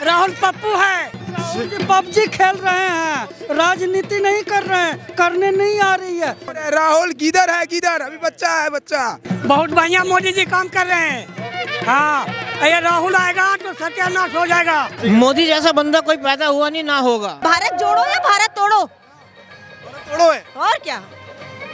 राहुल पप्पू है। पबजी खेल रहे हैं, राजनीति नहीं कर रहे हैं, करने नहीं आ रही है। राहुल किधर है, किधर? अभी बच्चा है, बच्चा। बहुत बढ़िया मोदी जी काम कर रहे हैं। हाँ, ये राहुल आएगा तो सत्यानाश हो जाएगा। मोदी जैसा बंदा कोई पैदा हुआ नहीं, ना होगा। भारत जोड़ो या भारत तोड़ो? तोड़ो है। और क्या,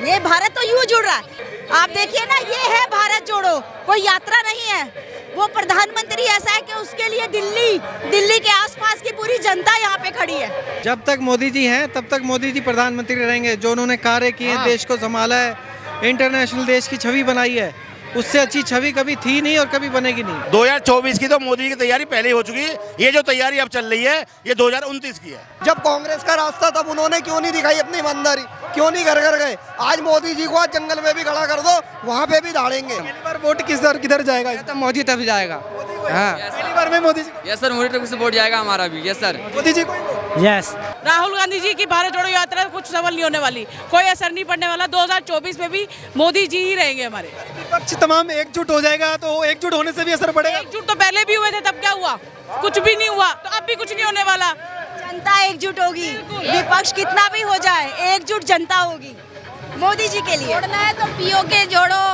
ये भारत तो यूं जुड़ रहा है। आप देखिए ना, ये है भारत जोड़ो, कोई यात्रा नहीं है। वो प्रधानमंत्री ऐसा है कि उसके लिए दिल्ली के आसपास की पूरी जनता यहाँ पे खड़ी है। जब तक मोदी जी हैं तब तक मोदी जी प्रधानमंत्री रहेंगे। जो उन्होंने कार्य किए, देश को संभाला है, इंटरनेशनल देश की छवि बनाई है, उससे अच्छी छवि कभी थी नहीं और कभी बनेगी नहीं। 2024 की तो मोदी की तैयारी पहले ही हो चुकी है। ये जो तैयारी अब चल रही है ये 2029 की है। जब कांग्रेस का रास्ता तब उन्होंने क्यों नहीं दिखाई अपनी ईमानदारी, क्यों नहीं घर घर गए? आज मोदी जी को आज जंगल में भी खड़ा कर दो, वहाँ पे भी दाड़ेंगे। पहली बार वोट किधर जाएगा? तो मोदी तब जाएगा। हाँ, पहली बार में मोदी जी। यस सर, मोदी तक से वोट जाएगा हमारा भी। यस सर, मोदी जी को। यस, राहुल गांधी जी की भारत जोड़ो यात्रा कुछ सफल नहीं होने वाली, कोई असर नहीं पड़ने वाला। 2024 में भी मोदी जी ही रहेंगे हमारे। विपक्ष तमाम एकजुट हो जाएगा तो एकजुट होने से भी असर पड़ेगा। एकजुट तो पहले भी हुए थे, तब क्या हुआ? कुछ भी नहीं हुआ, तो अब भी कुछ नहीं होने वाला। जनता एकजुट होगी, विपक्ष कितना भी हो जाए, एकजुट जनता होगी मोदी जी के लिए। जोड़ना है तो पीओ के जोड़ो,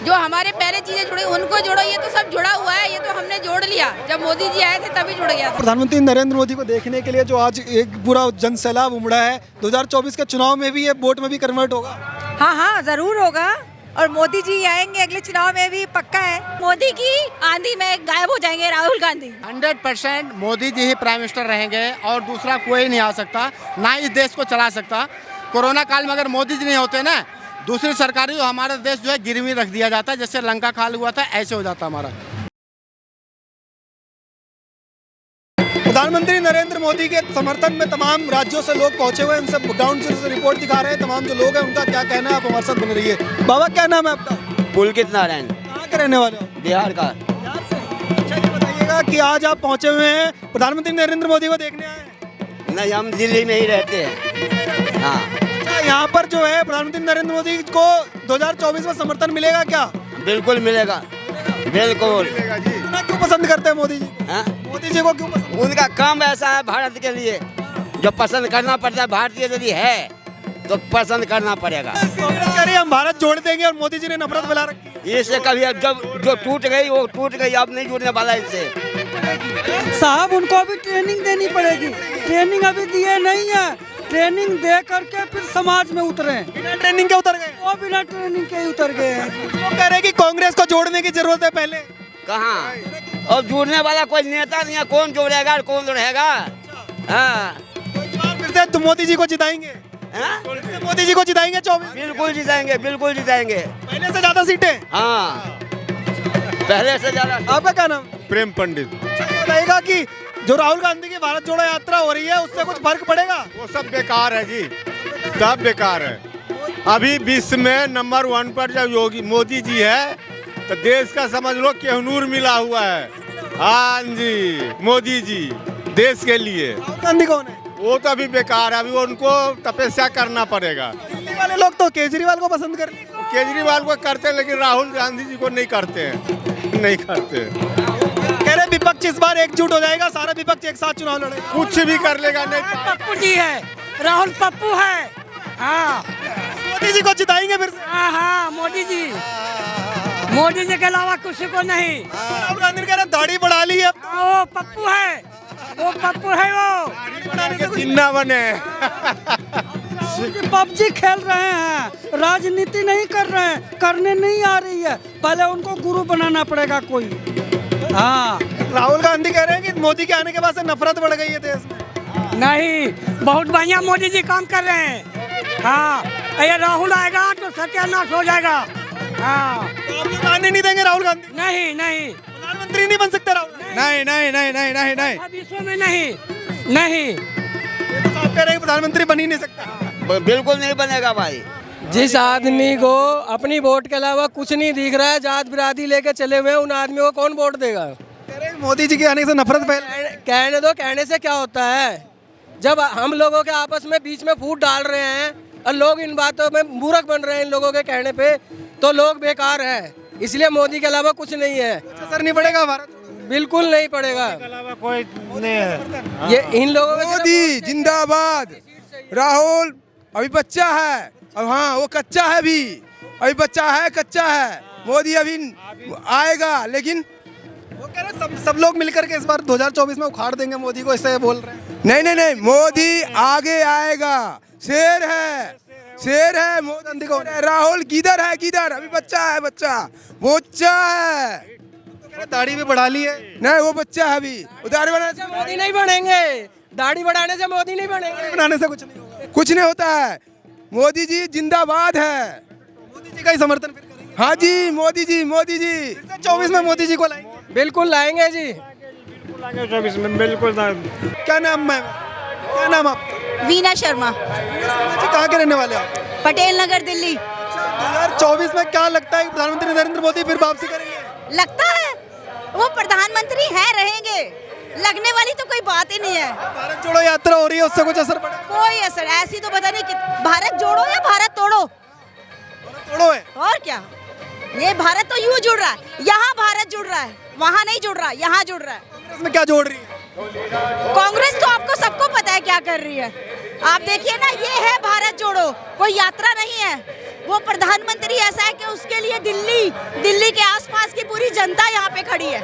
जो हमारे पहले चीजें जुड़ी उनको जोड़ो। ये तो सब जुड़ा हुआ है, ये तो हमने जोड़ लिया। जब मोदी जी आए थे तभी जुड़ गया था। प्रधानमंत्री नरेंद्र मोदी को देखने के लिए जो आज एक पूरा जन सैलाब उमड़ा है, 2024 के चुनाव में भी ये वोट में भी कन्वर्ट होगा। हाँ हाँ, जरूर होगा। और मोदी जी आएंगे अगले चुनाव में भी, पक्का है। मोदी की आंधी में गायब हो जाएंगे राहुल गांधी। 100% मोदी जी ही प्राइम मिनिस्टर रहेंगे और दूसरा कोई नहीं आ सकता, ना इस देश को चला सकता। कोरोना काल में अगर मोदी जी नहीं होते ना, दूसरी सरकारी जो हमारा देश जो है गिरवी रख दिया जाता है। जैसे लंका काल हुआ था, ऐसे हो जाता हमारा। प्रधानमंत्री नरेंद्र मोदी के समर्थन में तमाम राज्यों से लोग पहुंचे हुए हैं। उनसे ग्राउंड जीरो से रिपोर्ट दिखा रहे हैं। तमाम जो लोग हैं उनका क्या कहना है, आप हमारे साथ बने रहिए। बाबा, क्या नाम है आपका? पुलकित नारायण। कहाँ के रहने वाले हो? बिहार का। बिहार से। अच्छा, ये बताइएगा कि आज आप पहुंचे हुए हैं, प्रधानमंत्री नरेंद्र मोदी को देखने आए हैं? नहीं, हम दिल्ली में ही रहते हैं। हाँ। अच्छा, यहाँ पर जो है प्रधानमंत्री नरेंद्र मोदी को 2024 में समर्थन मिलेगा क्या? बिल्कुल मिलेगा, बिल्कुल। इतना क्यों पसंद करते हैं मोदी जी को? हाँ? मोदी जी को क्यों पसंद? उनका काम ऐसा है भारत के लिए, जो पसंद करना पड़ता है। भारतीय यदि है तो पसंद करना पड़ेगा। कांग्रेस कह रही है हम भारत जोड़ देंगे और मोदी जी ने नफरत फैला रखी है। इससे कभी अब जब जो टूट गई वो टूट गई, अब नहीं जुड़ने वाला इससे। साहब उनको अभी ट्रेनिंग देनी पड़ेगी। ट्रेनिंग अभी दिए नहीं है, ट्रेनिंग दे करके फिर समाज में उतरे। बिना ट्रेनिंग के उतर गए? वो बिना ट्रेनिंग के ही उतर गए हैं। वो कह रहे हैं कि कांग्रेस को जोड़ने की जरूरत है पहले। कहाँ? और जुड़ने वाला कोई नेता नहीं है। कौन जोड़ेगा और कौन रहेगा? हाँ। तो इस बार फिर से तुम मोदी जी को जिताएंगे? हाँ? मोदी जी को जिताएंगे 24? बिल्कुल जिताएंगे, बिल्कुल जिताएंगे। पहले से ज्यादा सीटें? हाँ, पहले से ज्यादा। आपका क्या नाम? प्रेम पंडित। बताइएगा कि जो राहुल गांधी की भारत जोड़ो यात्रा हो रही है उससे कुछ फर्क पड़ेगा? वो सब बेकार है जी, सब बेकार है। अभी विश्व में नंबर 1 पर जब योगी मोदी जी है तो देश का समझ लो केहनूर मिला हुआ है। हाँ जी, मोदी जी देश के लिए। राहुल गांधी कौन है? वो तो अभी बेकार है, अभी उनको तपस्या करना पड़ेगा। दिल्ली वाले लोग तो केजरीवाल को पसंद कर केजरीवाल को करते हैं लेकिन राहुल गांधी जी को नहीं करते हैं, नहीं करते। कह रहे विपक्ष इस बार एकजुट हो जाएगा, सारा विपक्ष एक साथ चुनाव लड़ेगा। कुछ भी कर लेगा नहीं। पप्पू जी है, राहुल पप्पू है। हाँ, मोदी जी को जिताएंगे फिर से? हाँ हाँ, मोदी जी के अलावा किसी को नहीं। राहुल गांधी कह रहे दाढ़ी बढ़ा ली है। वो पप्पू है, वो पप्पू है। वो जिन्ना बने। पबजी खेल रहे हैं, राजनीति नहीं कर रहे हैं, करने नहीं आ रही है। पहले उनको गुरु बनाना पड़ेगा कोई। हाँ, राहुल गांधी कह रहे हैं कि मोदी के आने के बाद से नफरत बढ़ गई है देश में। नहीं, बहुत बढ़िया मोदी जी काम कर रहे हैं। हाँ, ये राहुल आएगा तो सत्यानाश हो जाएगा। हाँ, तो आप लोग आने नहीं देंगे राहुल गांधी? नहीं नहीं, प्रधानमंत्री नहीं बन सकते राहुल? नहीं नहीं नहीं नहीं नहीं नहीं, भविष्य में नहीं। नहीं, ये तो आप कह रहे हैं प्रधानमंत्री बन ही नहीं सकता। बिल्कुल नहीं बनेगा भाई। जिस आदमी को अपनी वोट के अलावा कुछ नहीं दिख रहा है, जात बिरादरी लेके चले हुए हैं, उन आदमी को कौन वोट देगा? कह रहे हैं मोदी जी के आने से नफरत फैल। कहने दो, कहने से क्या होता है? जब हम लोगों के आपस में बीच में फूट डाल रहे हैं और लोग इन बातों में मूर्ख बन रहे हैं इन लोगों के कहने पे, तो लोग बेकार हैं। इसलिए मोदी के अलावा कुछ नहीं है। असर नहीं पड़ेगा भारत? बिल्कुल नहीं पड़ेगा, कोई नहीं है। ये इन लोगों का मोदी जिंदाबाद। राहुल अभी बच्चा है, अब हाँ वो कच्चा है भी, अभी बच्चा है, कच्चा है। मोदी अभी आएगा, लेकिन वो कह रहे सब लोग मिलकर के इस बार 2024 में उखाड़ देंगे मोदी को, इससे बोल रहे हैं। नहीं नहीं नहीं, मोदी आगे आएगा, शेर है, शेर है मोदी को। राहुल किधर है, किधर? अभी बच्चा है, बच्चा है। दाढ़ी भी बढ़ा ली है। नहीं वो बच्चा है अभी, दाढ़ी बनाने से मोदी नहीं बनेंगे, दाढ़ी बढ़ाने से मोदी नहीं बनेंगे, बनाने से कुछ नहीं होगा। कुछ नहीं होता है। मोदी जी जिंदाबाद है। मोदी जी का ही समर्थन फिर करेंगे। हाँ जी, मोदी जी, मोदी जी 24 में मोदी जी को लाएंगे। बिल्कुल लाएंगे जी। 24 में बिल्कुल। क्या नाम है, क्या नाम आपका? वीना शर्मा, जी कहाँ के रहने वाले आप? पटेल नगर, दिल्ली। 2024 में क्या लगता है कि प्रधानमंत्री नरेंद्र मोदी फिर वापसी करेंगे? लगता है वो प्रधानमंत्री है, रहेंगे, लगने वाली तो कोई बात ही नहीं है। भारत जोड़ो यात्रा हो रही है, उससे कुछ असर पड़ा? कोई असर ऐसी तो पता नहीं कि भारत जोड़ो या भारत तोड़ो, तोड़ो है। और क्या। ये भारत तो यूं जुड़ रहा है, यहाँ भारत जुड़ रहा है, वहाँ नहीं जुड़ रहा, यहाँ जुड़ रहा है। कांग्रेस में क्या जोड़ रही है? कांग्रेस तो आपको सबको पता है क्या कर रही है। आप देखिए ना, ये है भारत जोड़ो, कोई यात्रा नहीं है। वो प्रधानमंत्री ऐसा है कि उसके लिए दिल्ली के आसपास की पूरी जनता यहाँ पे खड़ी है।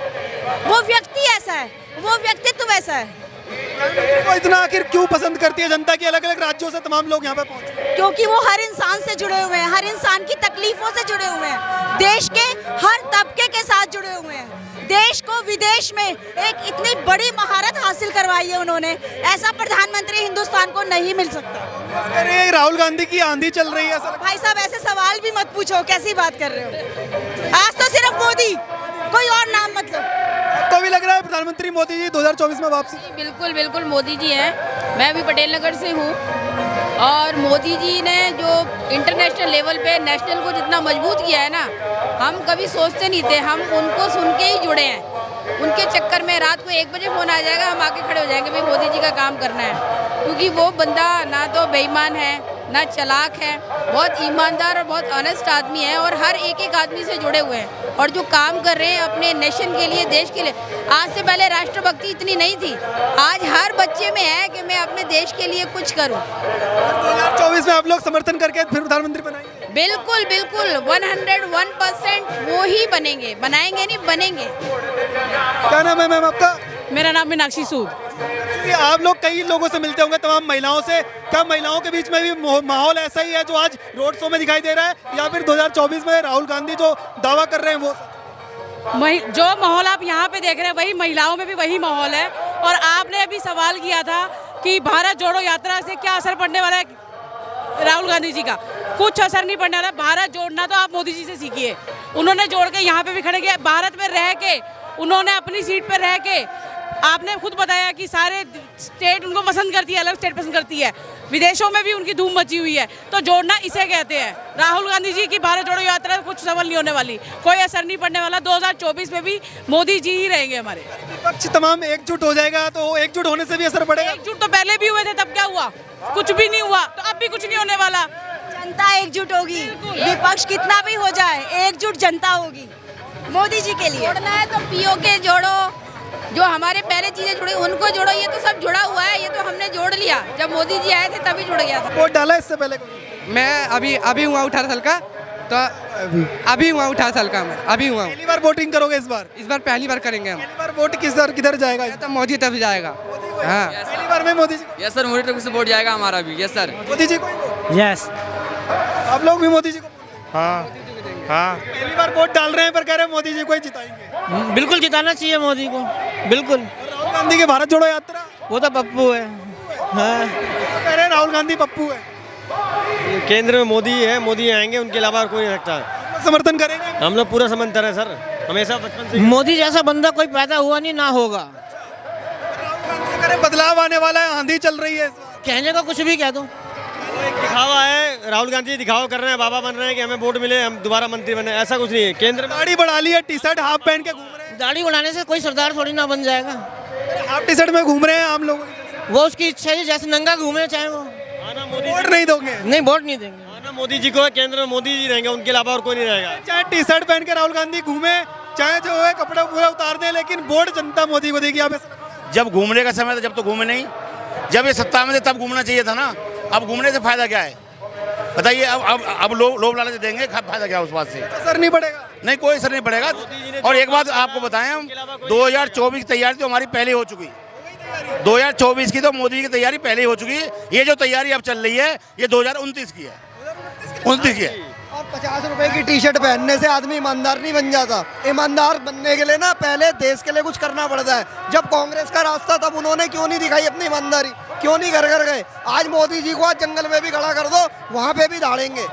वो व्यक्ति ऐसा है, वो व्यक्तित्व वैसा है। वो इतना आखिर क्यों पसंद करती है जनता की? अलग अलग राज्यों से तमाम लोग यहाँ पे पहुंचे। क्योंकि वो हर इंसान से जुड़े हुए हैं, हर इंसान की तकलीफों से जुड़े हुए हैं, देश के हर तबके के साथ जुड़े हुए हैं। देश को विदेश में एक इतनी बड़ी महारत हासिल करवाई है उन्होंने, ऐसा प्रधानमंत्री हिंदुस्तान को नहीं मिल सकता। अरे राहुल गांधी की आंधी चल रही है। भाई साहब ऐसे सवाल भी मत पूछो, कैसी बात कर रहे हो। आज तो सिर्फ मोदी, कोई और नाम मत लो। तो भी लग रहा है प्रधानमंत्री मोदी जी 2024 में वापसी? बिल्कुल बिल्कुल मोदी जी हैं। मैं भी पटेल नगर से हूँ और मोदी जी ने जो इंटरनेशनल लेवल पे नेशनल को जितना मजबूत किया है ना, हम कभी सोचते नहीं थे। हम उनको सुन के ही जुड़े हैं। उनके चक्कर में रात को 1 बजे फ़ोन आ जाएगा, हम आके खड़े हो जाएंगे, भाई मोदी जी का काम करना है। क्योंकि वो बंदा ना तो बेईमान है, ना चालाक है, बहुत ईमानदार और बहुत ऑनेस्ट आदमी है और हर एक आदमी से जुड़े हुए हैं और जो काम कर रहे हैं अपने नेशन के लिए, देश के लिए। आज से पहले राष्ट्रभक्ति इतनी नहीं थी, आज हर बच्चे में है कि मैं अपने देश के लिए कुछ करूं। 2024 में आप लोग समर्थन करके फिर प्रधानमंत्री बनाएंगे? बिल्कुल बिल्कुल 101% वो ही बनेंगे, बनाएंगे नहीं बनेंगे। क्या नाम है मैम आपका? मेरा नाम मीनाक्षी सूद। आप लोग कई लोगों से मिलते होंगे, तमाम महिलाओं से। क्या महिलाओं के बीच में भी माहौल ऐसा ही है जो आज रोड शो में दिखाई दे रहा है, या फिर 2024 में राहुल गांधी जो दावा कर रहे हैं वो? जो माहौल आप यहाँ पे देख रहे हैं वही महिलाओं में भी वही माहौल है। और आपने अभी सवाल किया था कि भारत जोड़ो यात्रा से क्या असर पड़ने वाला है राहुल गांधी जी का। कुछ असर नहीं पड़ने वाला। भारत जोड़ना तो आप मोदी जी से सीखिए, उन्होंने जोड़ के यहाँ पे भी खड़े किया। भारत में रह के उन्होंने अपनी सीट पर रह के, आपने खुद बताया कि सारे स्टेट उनको पसंद करती है, अलग स्टेट पसंद करती है, विदेशों में भी उनकी धूम मची हुई है। तो जोड़ना इसे कहते हैं। राहुल गांधी जी की भारत जोड़ो यात्रा कुछ सफल नहीं होने वाली, कोई असर नहीं पड़ने वाला। 2024 में भी मोदी जी ही रहेंगे हमारे। विपक्ष तमाम एकजुट हो जाएगा, तो एकजुट होने से भी असर पड़ेगा? एकजुट तो पहले भी हुए थे, तब क्या हुआ? कुछ भी नहीं हुआ, तो अब भी कुछ नहीं होने वाला। जनता एकजुट होगी, विपक्ष कितना भी हो जाए, एकजुट जनता होगी मोदी जी के लिए। जोड़ना है तो पीओके जोड़ो, जो हमारे पहले चीजें जुड़ी उनको जोड़ो। ये तो सब जुड़ा हुआ है, ये तो हमने जोड़ लिया। जब मोदी जी आए थे तभी जुड़ गया था। वोट डाला इससे पहले? मैं अभी हुआ 18 साल का, तो अभी हुआ 18 साल का, मैं अभी हुआ। पहली बार वोटिंग करोगे इस बार? इस बार पहली बार करेंगे हम। पहली बार वोट किधर जाएगा? तो मोदी तरफ जाएगा। हाँ पहली बार में मोदी जी? यस सर, मोदी तरफ से वोट जाएगा हमारा भी। Yes sir. मोदी जी को? यस। आप लोग भी मोदी जी को? हाँ हाँ। पहली बार वोट डाल रहे हैं पर कह रहे हैं मोदी जी को ही जिताएंगे। बिल्कुल जिताना चाहिए मोदी को, बिल्कुल। राहुल गांधी की भारत जोड़ो यात्रा? वो तो पप्पू है। हाँ। कह रहे हैं राहुल गांधी पप्पू है। केंद्र में मोदी है, मोदी आएंगे, उनके अलावा और कोई नहीं सकता। समर्थन करेंगे? हम लोग पूरा समर्थन है सर, हमेशा बचपन से। मोदी जैसा बंदा कोई पैदा हुआ नहीं, ना होगा। कह रहे बदलाव आने वाला है, आंधी चल रही है। कहने का कुछ भी कह दो। एक दिखावा है, राहुल गांधी दिखावा कर रहे हैं, बाबा बन रहे हैं कि हमें वोट मिले, हम दोबारा मंत्री बने, ऐसा कुछ नहीं है। केंद्र में दाढ़ी बढ़ा ली है, टी शर्ट हाफ पहन के घूम रहे हैं। दाढ़ी बढ़ाने से कोई सरदार थोड़ी ना बन जाएगा। हाफ टी शर्ट में घूम रहे हैं आम लोग। वो उसकी इच्छा है, जैसे नंगा घूमे चाहे वो। आना मोदी, वोट नहीं दोगे? नहीं, वोट नहीं देंगे। आना मोदी जी को है, केंद्र में मोदी जी रहेंगे, उनके अलावा और कोई नहीं रहेगा। चाहे टी शर्ट पहन के राहुल गांधी घूमे, चाहे जो है कपड़ा पूरा उतार दे, लेकिन वोट जनता मोदी को देगी। आप जब घूमने का समय था जब तो घूमे नहीं, जब ये सत्ता में थे तब घूमना चाहिए था ना। अब घूमने से फायदा क्या है बताइए? अब लोभ लालच देंगे, फायदा क्या उस बात से? असर नहीं पड़ेगा। नहीं, कोई असर नहीं पड़ेगा। और एक बात आपको बताएं, हम 2024 की तैयारी तो हमारी पहले हो चुकी। 2024 की तो मोदी की तैयारी पहले ही हो चुकी है। ये जो तैयारी अब चल रही है ये 2029 की है, 29 की है। और 50 रुपए की टी शर्ट पहनने से आदमी ईमानदार नहीं बन जाता। ईमानदार बनने के लिए ना पहले देश के लिए कुछ करना पड़ता है। जब कांग्रेस का रास्ता तब उन्होंने क्यों नहीं दिखाई अपनी ईमानदारी, क्यों नहीं घर घर गए? आज मोदी जी को आज जंगल में भी खड़ा कर दो, वहाँ पे भी दाड़ेंगे।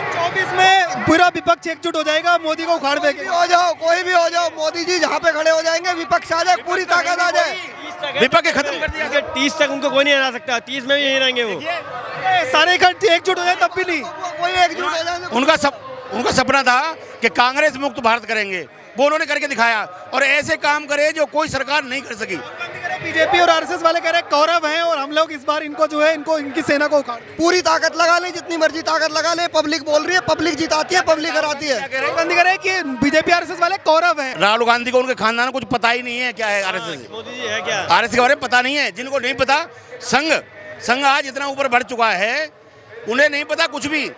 24 में पूरा विपक्ष एकजुट हो जाएगा, मोदी को उखाड़ देंगे। हो जाओ, कोई भी हो जाओ, मोदी जी जहाँ पे खड़े हो जाएंगे, विपक्ष आ जाए, पूरी ताकत आ जाए। विपक्ष खत्म कर दिया। 30 तक उनको कोई नहीं हरा सकता, 30 में भी यही रहेंगे वो। सारे इकट्ठे एकजुट हो जाए तब भी नहीं, कोई एकजुट हो जाए। उनका सपना था कि कांग्रेस मुक्त भारत करेंगे, वो उन्होंने करके दिखाया। और ऐसे काम करे जो कोई सरकार नहीं कर सकी। बीजेपी और आरएसएस वाले कह रहे हैं कौरव हैं और हम लोग इस बार इनको जो है इनको इनकी सेना को उखाड़। पूरी ताकत लगा ले, जितनी मर्जी ताकत लगा ले, पब्लिक बोल रही है, पब्लिक जिताती है, पब्लिक हराती है। राहुल गांधी कह रहे हैं कि बीजेपी आरएसएस वाले कौरव हैं। राहुल गांधी को उनके खानदान को कुछ पता ही नहीं है क्या है आरएसएस। मोदी जी है क्या? आरएसएस के बारे में पता नहीं है। जिनको नहीं पता, संघ आज इतना ऊपर बढ़ चुका है, उन्हें नहीं पता कुछ भी।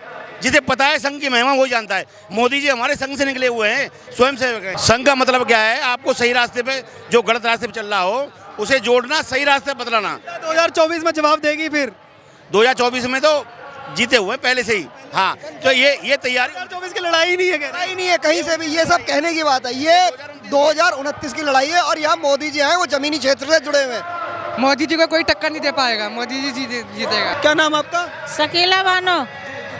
जिसे पता है संघ की महिमा वो जानता है। मोदी जी हमारे संघ से निकले हुए हैं, स्वयं सेवक हैं। संघ का मतलब क्या है? आपको सही रास्ते पे, जो गलत रास्ते पे चल रहा हो उसे जोड़ना, सही रास्ते पे बदलाना। 2024 में जवाब देगी फिर? 2024 में तो जीते हुए पहले से ही। हाँ, तो ये तैयारी 2024 की लड़ाई नहीं है, लड़ाई नहीं है कहीं से भी। ये सब कहने की बात है, ये 2029 की लड़ाई है। और यहाँ मोदी जी हैं, वो जमीनी क्षेत्र से जुड़े हुए हैं। मोदी जी को कोई टक्कर नहीं दे पाएगा, मोदी जी जीतेगा। क्या नाम आपका? शकीला बानो।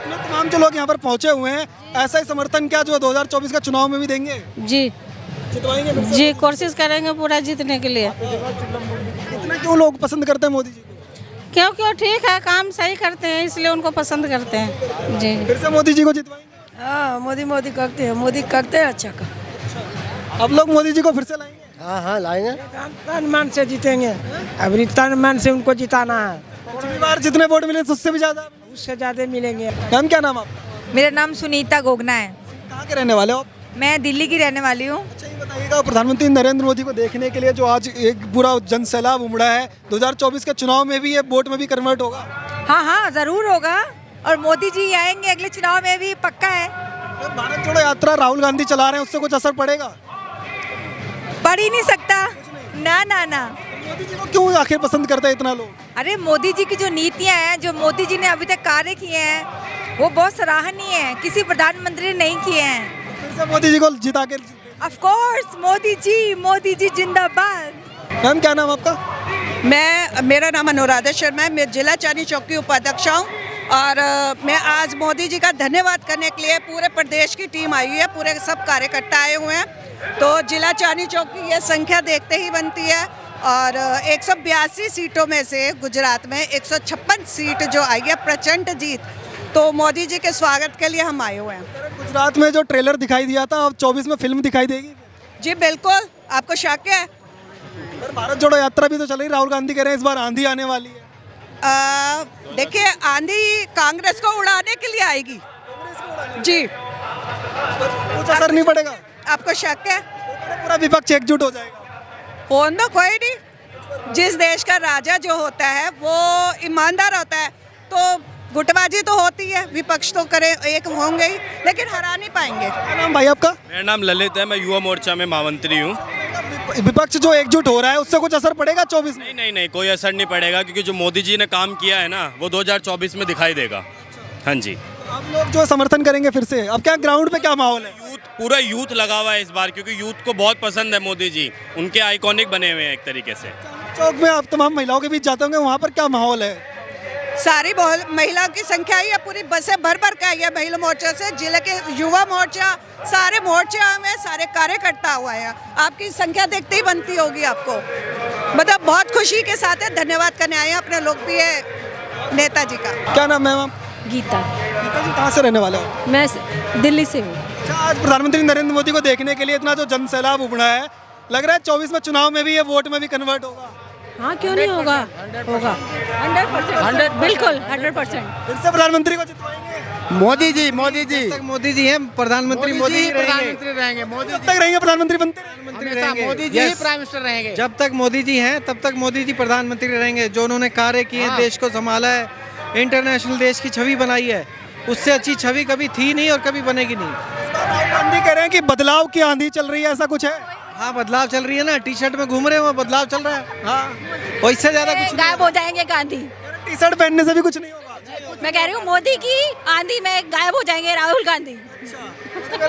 इतने तमाम जो लोग यहाँ पर पहुँचे हुए हैं, ऐसा ही समर्थन क्या जो 2024 का चुनाव में भी देंगे? जी जितवाएंगे फिर से? जी, कोशिश करेंगे पूरा जीतने के लिए। इतना क्यों लोग पसंद करते हैं मोदी जी को? क्यों ठीक है, काम सही करते हैं इसलिए उनको पसंद करते हैं। जी, फिर से मोदी जी को जितवाएंगे? हाँ, मोदी करते हैं, मोदी करते हैं अच्छा का। अब लोग मोदी जी को फिर से लाएंगे? हाँ लाएंगे। तन मन से जीतेंगे, अभी तन मन से उनको जिताना है। पिछली बार जितने वोट मिले उससे भी ज्यादा? उससे ज्यादा मिलेंगे। मैम क्या नाम आपका? मेरा नाम सुनीता गोगना है। कहाँ के रहने वाले हो आप? मैं दिल्ली की रहने वाली हूँ। अच्छा, ये बताइएगा, प्रधानमंत्री नरेंद्र मोदी को देखने के लिए जो आज एक पूरा जन सैलाब उमड़ा है, 2024 के चुनाव में भी ये वोट में भी कन्वर्ट होगा? हाँ ज़रूर होगा, और मोदी जी आएंगे अगले चुनाव में भी, पक्का है। भारत जोड़ो यात्रा राहुल गांधी चला रहे हैं, उससे कुछ असर पड़ेगा? पड़ ही नहीं सकता। ना। मोदी जी को क्यों आखिर पसंद करते हैं इतना लोग? अरे मोदी जी की जो नीतियाँ हैं, जो मोदी जी ने अभी तक कार्य किए हैं, वो बहुत सराहनीय है, किसी प्रधानमंत्री ने नहीं किए हैं। फिर से मोदी जी को जिता के? ऑफ कोर्स, मोदी जी जिंदाबाद। मैम क्या नाम आपका? मेरा नाम अनुराधा शर्मा है। मैं जिला चांदनी चौक की उपाध्यक्ष हूँ और मैं आज मोदी जी का धन्यवाद करने के लिए पूरे प्रदेश की टीम आई हुई है, पूरे सब कार्यकर्ता आए हुए हैं। तो जिला चांदनी चौक की ये संख्या देखते ही बनती है। और 182 सीटों में से गुजरात में 156 सीट जो आई है, प्रचंड जीत। तो मोदी जी के स्वागत के लिए हम आए हुए हैं। गुजरात में जो ट्रेलर दिखाई दिया था, अब 24 में फिल्म दिखाई देगी? जी बिल्कुल, आपको शक है? भारत जोड़ो यात्रा भी तो चल रही, राहुल गांधी कह रहे हैं इस बार आंधी आने वाली है। देखिए, आंधी कांग्रेस को उड़ाने के लिए आएगी जी। कुछ असर नहीं पड़ेगा? आपको शक है? पूरा विपक्ष एकजुट हो जाएगा? होना कोई नहीं। जिस देश का राजा जो होता है वो ईमानदार होता है, तो गुटबाजी तो होती है, विपक्ष तो करे एक होंगे ही, लेकिन हरा नहीं पाएंगे। क्या नाम भाई आपका? मेरा नाम ललित है, मैं युवा मोर्चा में महामंत्री हूँ। विपक्ष जो एकजुट हो रहा है उससे कुछ असर पड़ेगा 24 में? नहीं, कोई असर नहीं पड़ेगा, क्योंकि जो मोदी जी ने काम किया है ना, वो 2024 में दिखाई देगा। हाँ जी, आप लोग जो समर्थन करेंगे फिर से? अब क्या ग्राउंड पे क्या माहौल है? पूरा यूथ लगा हुआ है इस बार, क्योंकि यूथ को बहुत पसंद है मोदी जी, उनके आइकॉनिक बने हुए हैं एक तरीके से। चौक में आप तमाम महिलाओं के बीच जाते होंगे, वहाँ पर क्या माहौल है? सारी महिलाओं की संख्या ही है, पूरी बसें भर के आई है महिला मोर्चा से। जिले के युवा मोर्चा, सारे मोर्चा में सारे कार्यकर्ता हुआ है। आपकी संख्या देखते ही बनती होगी आपको। मतलब बहुत खुशी के साथ है, धन्यवाद करने आए हैं अपने लोकप्रिय नेताजी का। क्या नाम है मैम? गीता। गीता जी कहाँ से रहने वाले हो? मैं दिल्ली से हूँ। अच्छा, आज प्रधानमंत्री नरेंद्र मोदी को देखने के लिए इतना जो जन सैलाब उमड़ा है, लग रहा है 24 में चुनाव में भी ये वोट में भी कन्वर्ट होगा? हाँ क्यों नहीं होगा, होगा 100%, बिल्कुल 100%। फिर से प्रधानमंत्री को जितवाएंगे। मोदी जी जब तक मोदी जी हैं प्रधानमंत्री मोदी ही रहेंगे। मोदी जब तक रहेंगे प्रधानमंत्री बनते रहेंगे। मोदी जी ही प्राइम मिनिस्टर रहेंगे। जब तक मोदी जी हैं तब तक मोदी जी प्रधानमंत्री रहेंगे। जो उन्होंने कार्य किए हैं, देश को संभाला है, इंटरनेशनल देश की छवि बनाई है, उससे अच्छी छवि कभी थी नहीं और कभी बनेगी नहीं। राहुल गांधी कह रहे हैं कि बदलाव की आंधी चल रही है, ऐसा कुछ है? हाँ बदलाव चल रही है ना, टी शर्ट में घूम रहे हैं वो बदलाव चल रहा है। हाँ वैसे ज्यादा कुछ गायब हो जाएंगे गांधी। टी शर्ट पहनने से भी कुछ नहीं होगा। मैं कह रही हूँ मोदी की आंधी में गायब हो जाएंगे राहुल गांधी।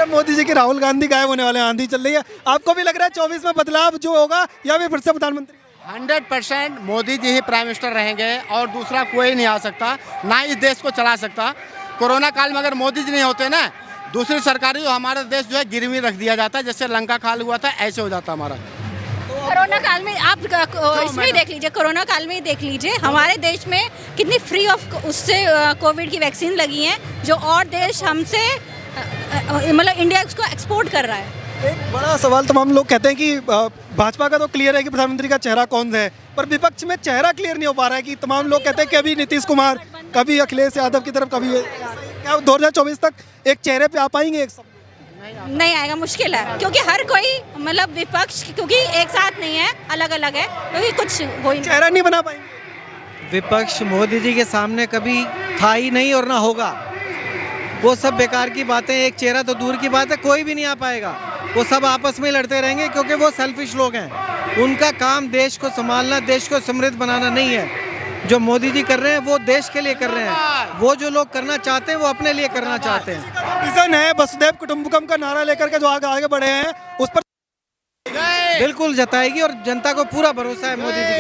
मोदी जी की राहुल गांधी गायब होने वाले आंधी चल रही है। आपको भी लग रहा है 24 में बदलाव जो होगा या फिर से प्रधानमंत्री? 100% मोदी जी ही प्राइम मिनिस्टर रहेंगे और दूसरा कोई नहीं आ सकता, ना इस देश को चला सकता। कोरोना काल में अगर मोदी जी नहीं होते ना, दूसरी सरकारी हमारा देश जो है गिरवी रख दिया जाता, जैसे लंका काल हुआ था ऐसे हो जाता हमारा। कोरोना काल में आप इसमें ही देख लीजिए, कोरोना काल में ही देख लीजिए हमारे देश में कितनी फ्री ऑफ उससे कोविड की वैक्सीन लगी हैं, जो और देश हमसे मतलब इंडिया उसको एक्सपोर्ट कर रहा है। एक बड़ा सवाल तमाम लोग कहते हैं कि भाजपा का तो क्लियर है कि प्रधानमंत्री का चेहरा कौन है, पर विपक्ष में चेहरा क्लियर नहीं हो पा रहा है। कि तमाम लोग कहते हैं कि अभी नीतीश कुमार, कभी अखिलेश यादव की तरफ, कभी क्या 2024 तक एक चेहरे पे आ पाएंगे? एक सब नहीं आएगा, मुश्किल है, क्योंकि हर कोई मतलब विपक्ष क्योंकि एक साथ नहीं है, अलग अलग है, क्योंकि कुछ हो ही चेहरा नहीं बना पाएंगे। विपक्ष मोदी जी के सामने कभी था ही नहीं और ना होगा। वो सब बेकार की बातें, एक चेहरा तो दूर की बात है, कोई भी नहीं आ पाएगा। वो सब आपस में लड़ते रहेंगे क्योंकि वो सेल्फिश लोग हैं। उनका काम देश को संभालना, देश को समृद्ध बनाना नहीं है। जो मोदी जी कर रहे हैं वो देश के लिए कर रहे हैं, वो जो लोग करना चाहते हैं वो अपने लिए करना चाहते हैं। विजन है वसुधैव कुटुंबकम का नारा लेकर के जो आगे बढ़े हैं, उस पर बिल्कुल जताएगी और जनता को पूरा भरोसा है मोदी जी के